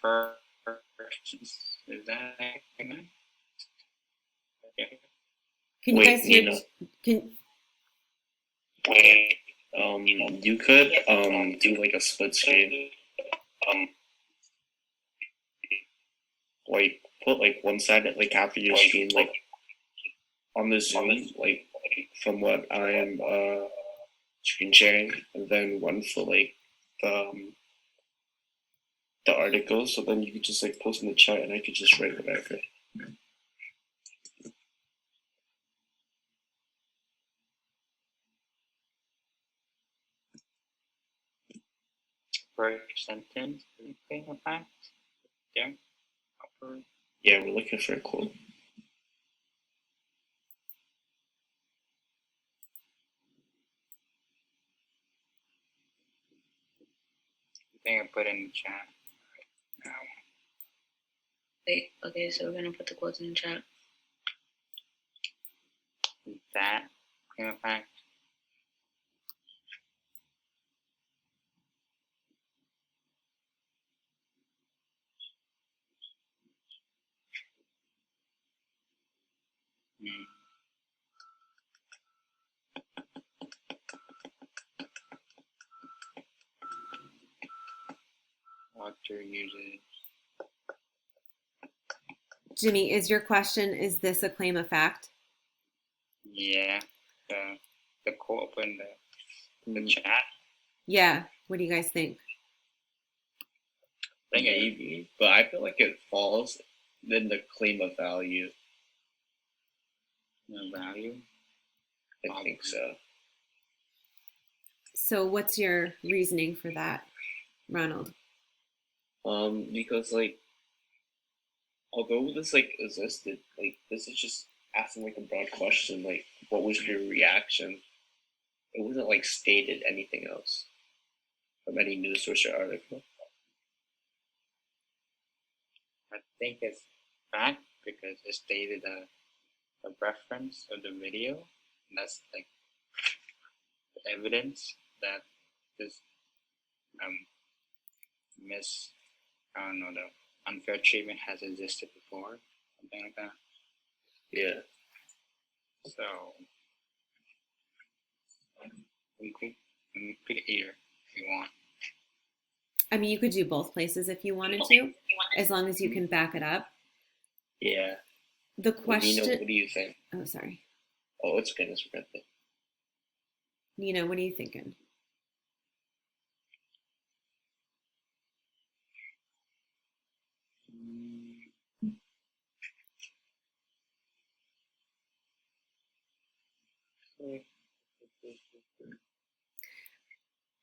persons. Is that okay? Can you guys hear? Can you could do like a split screen. Like put like one side like half of your screen like on the Zoom, like from what I'm screen sharing, and then one for like the article, so then you could just like post in the chat and I could just write whatever. Per sentence, okay, okay. There. Yeah, we're looking for a quote. I think I put in the chat right now. Wait, okay, so we're gonna put the quotes in the chat. That claim of fact. Author uses. Jimmy, is your question, is this a claim of fact? Yeah, the quote in the chat. Yeah, what do you guys think? I think AV, but I feel like it falls in the claim of value. No value? I think so. So what's your reasoning for that, Ronald? Because like, although this like existed, like this is just asking like a broad question, like what was your reaction? It wasn't like stated anything else from any news source or article. I think it's fact because it stated a reference of the video. And that's like the evidence that this the unfair treatment has existed before, something like that. Yeah. So we could put it here if you want. I mean, you could do both places if you wanted to, as long as you can back it up. Yeah. The question. Nina, what do you think? Oh, sorry. Oh, it's goodness for birthday. Nina, what are you thinking?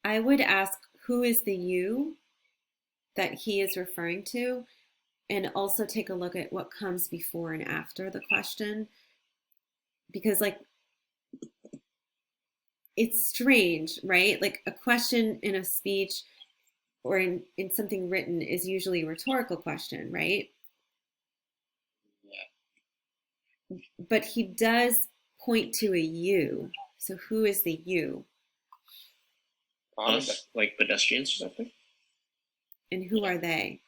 I would ask, who is the you that he is referring to? And also take a look at what comes before and after the question. Because like, it's strange, right? Like a question in a speech or in something written is usually a rhetorical question, right? Yeah. But he does point to a you. So who is the you? Us, like pedestrians or something? And who are they?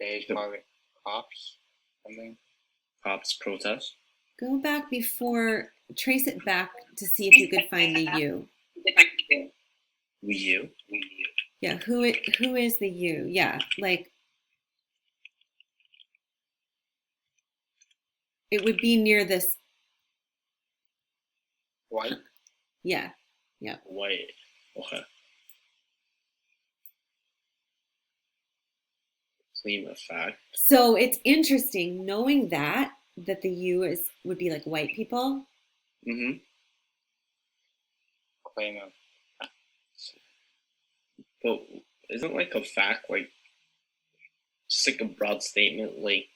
They call it cops, something. Cops protest. Go back before, trace it back to see if you could find the you. You? Yeah, who is the you? Yeah, like it would be near this. White? Yeah, yeah. White. Okay. Claim of fact. So it's interesting knowing that the you would be like white people. Mm-hmm. Claim of fact. But isn't like a fact like just like a broad statement, like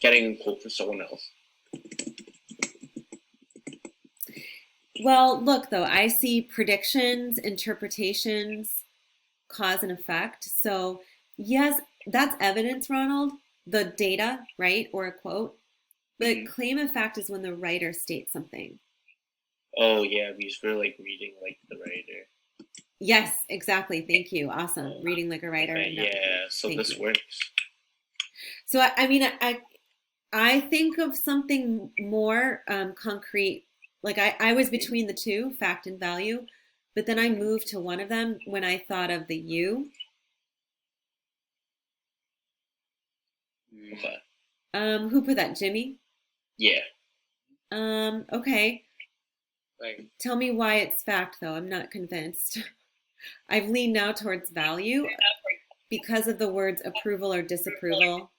getting a quote for someone else? Well, look though, I see predictions, interpretations, cause and effect. So yes, that's evidence, Ronald, the data, right? Or a quote. But claim of fact is when the writer states something. Oh yeah, because we're like reading like the writer. Yes, exactly. Thank you. Awesome. Reading like a writer. Okay, yeah, so Thank this you. works. So I mean, I think of something more concrete. Like I was between the two, fact and value, but then I moved to one of them when I thought of the you. Mm, Okay. Who put that? Jimmy? Yeah. Okay. like Tell me why it's fact, though. I'm not convinced. I've leaned now towards value because of the words approval or disapproval.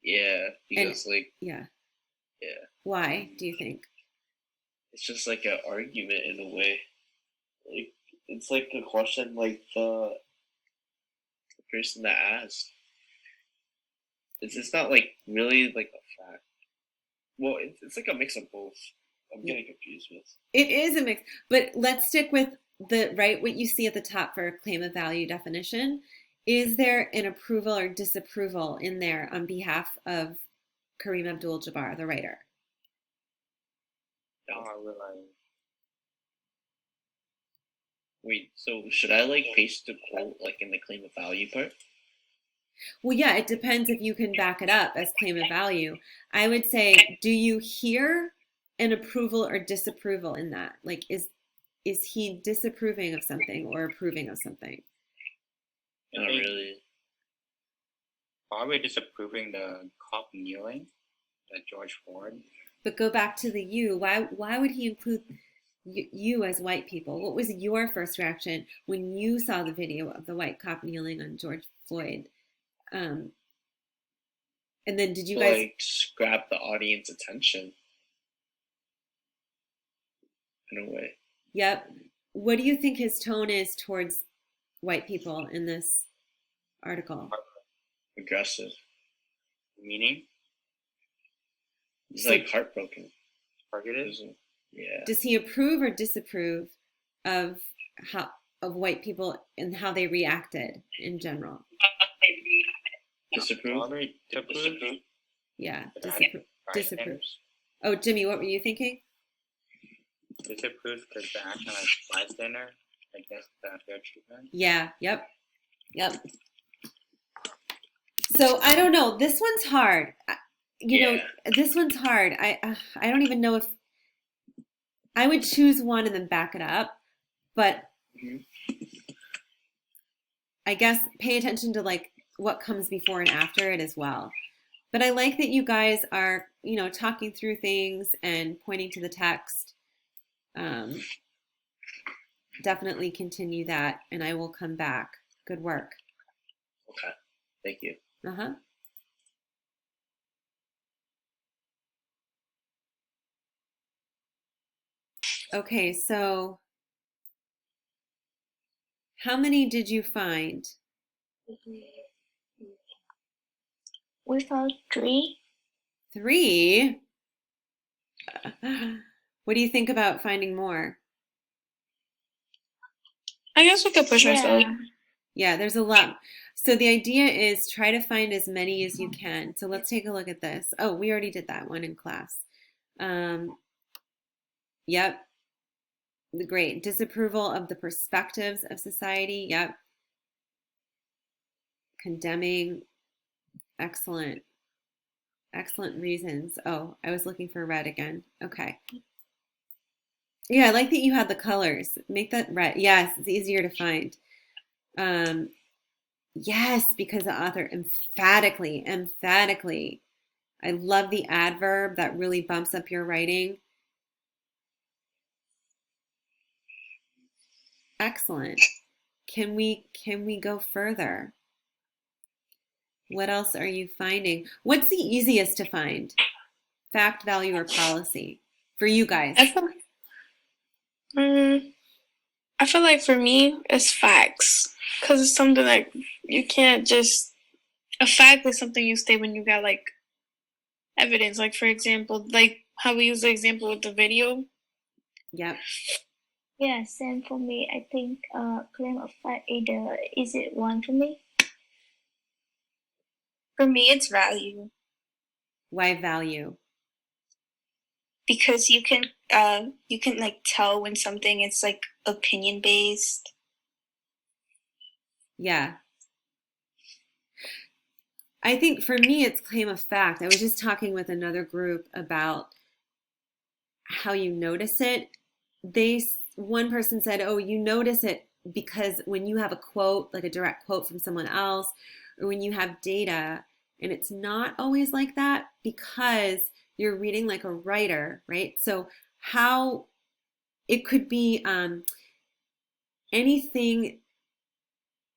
Yeah, And because like yeah, yeah, why do you think? it's just like an argument in a way. Like it's like a question like the person that asked. It's not like really like a fact. Well, it's like a mix of both. I'm Yeah. getting confused with. It is a mix, but let's stick with the right what you see at the top for a claim of value definition. Is there an approval or disapproval in there on behalf of Kareem Abdul-Jabbar, the writer? No. I realize Wait, so should I like paste the quote like in the claim of value part? Well, yeah, it depends if you can back it up as claim of value. I would say, do you hear an approval or disapproval in that? Like, is he disapproving of something or approving of something? I Not think really. probably disapproving the cop kneeling, that George Ford. But go back to the you. Why would he include you as white people? What was your first reaction when you saw the video of the white cop kneeling on George Floyd? Um, and then did you To guys? like grab the audience attention in a way. Yep. What do you think his tone is towards white people in this article? Aggressive. Meaning He's So like heartbroken. targeted. Yeah. does he approve or disapprove of how of white people and how they reacted in general? Disapprove. Probably disapprove. Yeah, The disapprove. Disapprove. bystanders. Oh, Jimmy, what were you thinking? Disapprove because the action as bystander against the unfair treatment. Yeah, yep. So I don't know. This one's hard. You know, this one's hard. I don't even know if I would choose one and then back it up, but Mhm. I guess pay attention to like what comes before and after it as well. But I like that you guys are, talking through things and pointing to the text. Definitely continue that, and I will come back. Good work. Okay. Thank you. Uh-huh. Okay, so how many did you find? We found 3. 3? What do you think about finding more? I guess we could push ourselves. Yeah, there's a lot. So the idea is try to find as many as you can. So let's take a look at this. Oh, we already did that one in class. Yep. Great. Disapproval of the perspectives of society. Yep. Condemning. Excellent. Excellent reasons. Oh, I was looking for red again. Okay. Yeah, I like that you had the colors. Make that red. Yes, it's easier to find. Yes, because the author emphatically. I love the adverb that really bumps up your writing. Excellent. Can we go further? What else are you finding? What's the easiest to find? Fact, value, or policy for you guys? I feel like for me, it's facts. Because it's something like you can't just. A fact is something you state when you got like evidence. Like, for example, like how we use the example with the video. Yep. Yes, and for me, I think claim of fact either is it one for me? For me, it's value. Why value? Because you can like tell when something is like opinion based Yeah. I think for me, it's claim of fact. I was just talking with another group about how you notice it. One person said, "Oh, you notice it because when you have a quote, like a direct quote from someone else, or when you have data, and it's not always like that because you're reading like a writer, right? So how it could be anything.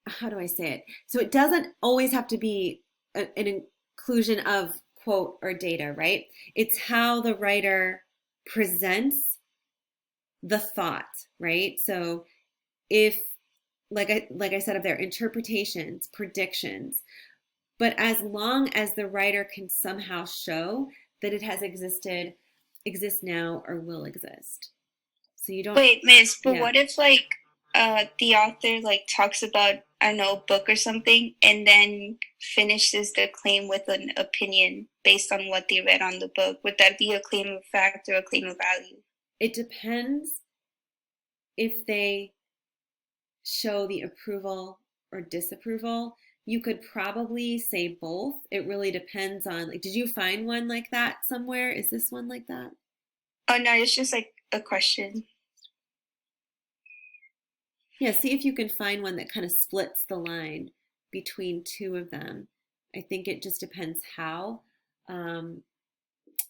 How do I say it? So it doesn't always have to be an inclusion of quote or data, right? It's how the writer presents the thought, right? So if like I said up there, interpretations, predictions, but as long as the writer can somehow show that it has existed, exists now, or will exist. So you don't. Wait, Miss, but Yeah. what if like the author like talks about, I don't know, a book or something and then finishes the claim with an opinion based on what they read on the book? Would that be a claim of fact or a claim of value? It depends if they show the approval or disapproval. You could probably say both. It really depends on, like, did you find one like that somewhere? Is this one like that? Oh no, it's just like a question. Yeah, see if you can find one that kind of splits the line between two of them. I think it just depends how.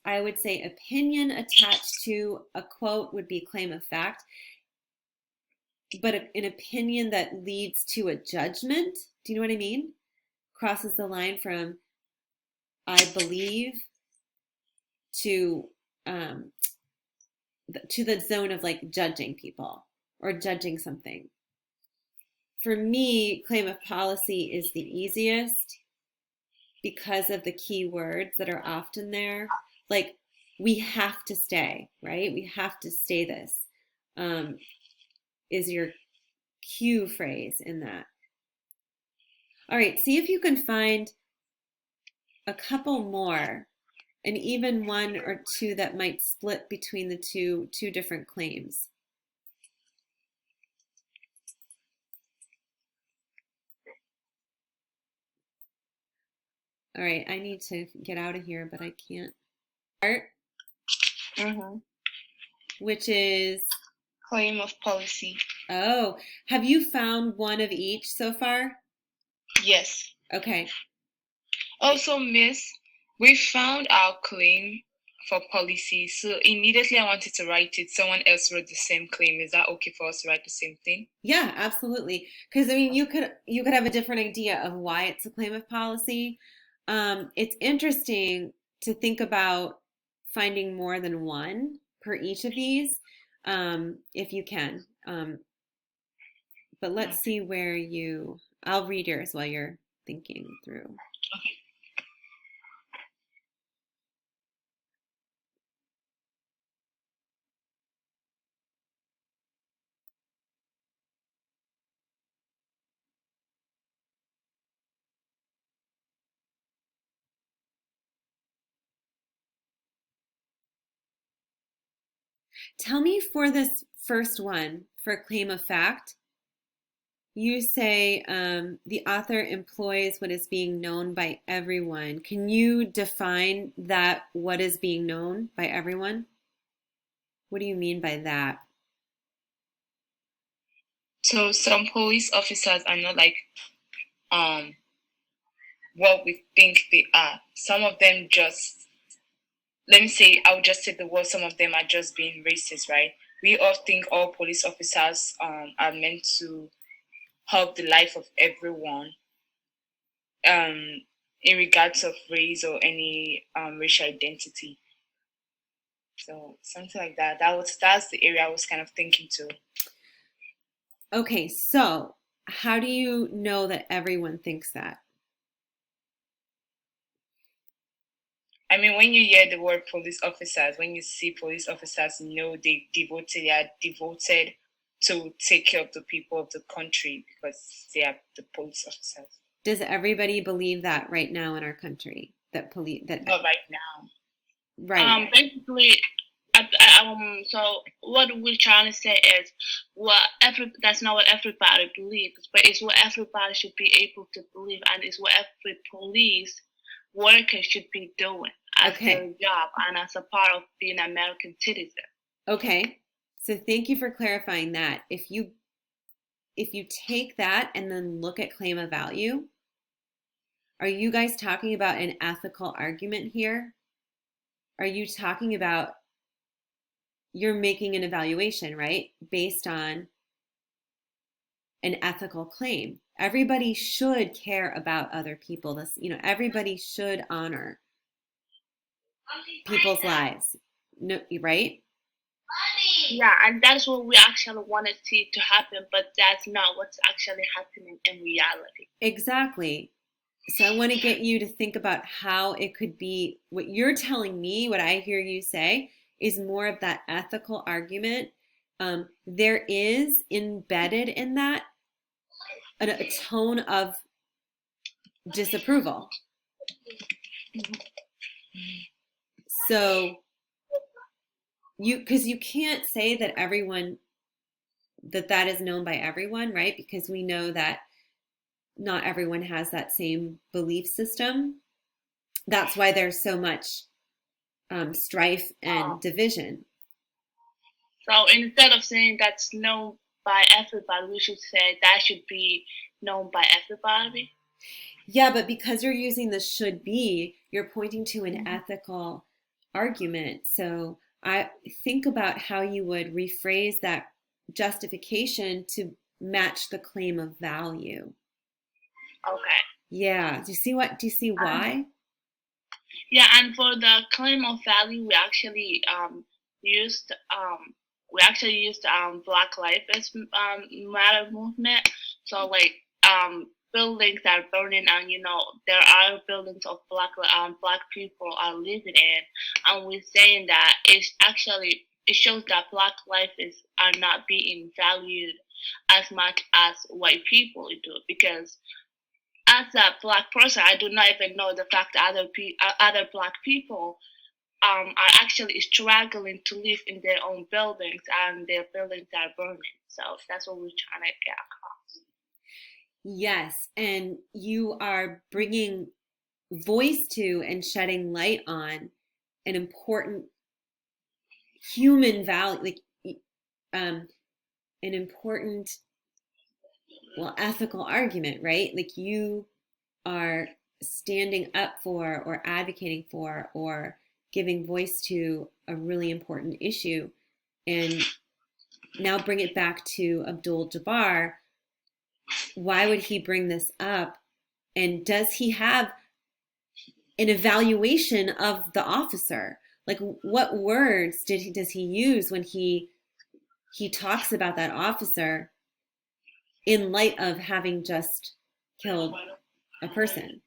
I would say opinion attached to a quote would be claim of fact, but an opinion that leads to a judgment, do you know what I mean? Crosses the line from I believe to the zone of like judging people or judging something. For me, claim of policy is the easiest because of the key words that are often there. Like, we have to stay, right? We have to stay this is your cue phrase in that. All right, see if you can find a couple more, and even one or two that might split between the two different claims. All right, I need to get out of here, but I can't. Art, which is Claim of policy. oh, have you found one of each so far? Yes. Okay. Also, Miss, we found our claim for policy. So immediately I wanted to write it. Someone else wrote the same claim. Is that okay for us to write the same thing? Yeah, absolutely. Because I mean, you could have a different idea of why it's a claim of policy. It's interesting to think about finding more than one per each of these, if you can. But let's see where I'll read yours while you're thinking through. Okay. Tell me for this first one, for claim of fact, you say the author employs what is being known by everyone. Can you define that, what is being known by everyone? What do you mean by that? So some police officers are not like what we think they are. Some of them just, let me say, I'll just say the word, some of them are just being racist, right? We all think all police officers are meant to help the life of everyone in regards of race or any racial identity. So something like that. That's the area I was kind of thinking to. Okay, so how do you know that everyone thinks that? I mean, when you hear the word police officers, when you see police officers, you know they are devoted to take care of the people of the country because they are the police officers. Does everybody believe that right now in our country? That Not right now. right. Basically, I So what we're trying to say is, that's not what everybody believes, but it's what everybody should be able to believe, and it's what every police worker should be doing as Okay. their job and as a part of being an American citizen. Okay. So thank you for clarifying that. If you take that and then look at claim of value, are you guys talking about an ethical argument here? Are you talking about you're making an evaluation, right? Based on an ethical claim. Everybody should care about other people. This, everybody should honor people's lives. No, right? Yeah, and that's what we actually want to see to happen, but that's not what's actually happening in reality. Exactly. So I want to get you to think about how it could be. What you're telling me, what I hear you say, is more of that ethical argument. There is embedded in that a tone of disapproval. So because you can't say that that is known by everyone, right? Because we know that not everyone has that same belief system. That's why there's so much strife and division. So instead of saying that's known by everybody, we should say that should be known by everybody. Yeah, but because you're using the should be, you're pointing to an ethical argument. So I think about how you would rephrase that justification to match the claim of value. Okay. Yeah. Do you see why? Yeah, and for the claim of value, we actually used Black Lives Matter movement. So like buildings are burning, and there are buildings of black people are living in, and we're saying that it shows that Black lives are not being valued as much as white people do, because as a Black person, I do not even know the fact that other Black people are actually struggling to live in their own buildings, and their buildings are burning. So that's what we're trying to get across. Yes, and you are bringing voice to and shedding light on an important human value, like an important, ethical argument, right? Like you are standing up for or advocating for or giving voice to a really important issue. And now bring it back to Abdul Jabbar. Why would he bring this up? And does he have an evaluation of the officer? Like what words does he use when he talks about that officer in light of having just killed a person?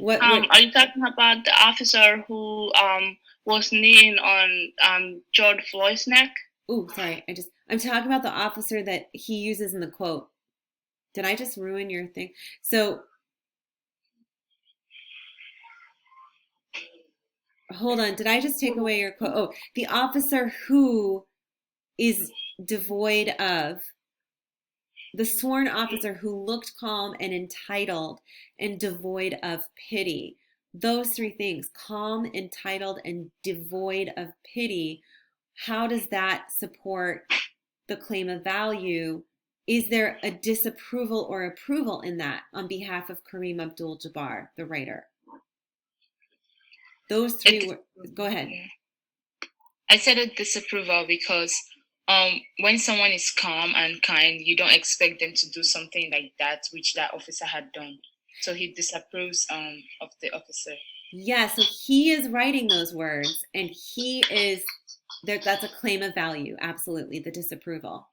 Are you talking about the officer who was kneeling on George Floyd's neck? Oh, sorry. I'm talking about the officer that he uses in the quote. Did I just ruin your thing? So hold on. Did I just take away your quote? Oh, the officer who is devoid of, the sworn officer who looked calm and entitled and devoid of pity. Those three things, calm, entitled, and devoid of pity. How does that support the claim of value? Is there a disapproval or approval in that on behalf of Kareem Abdul-Jabbar, the writer? Those three go ahead. I said a disapproval because when someone is calm and kind, you don't expect them to do something like that, which that officer had done. So he disapproves of the officer. Yeah, so he is writing those words, and that's a claim of value, absolutely, the disapproval.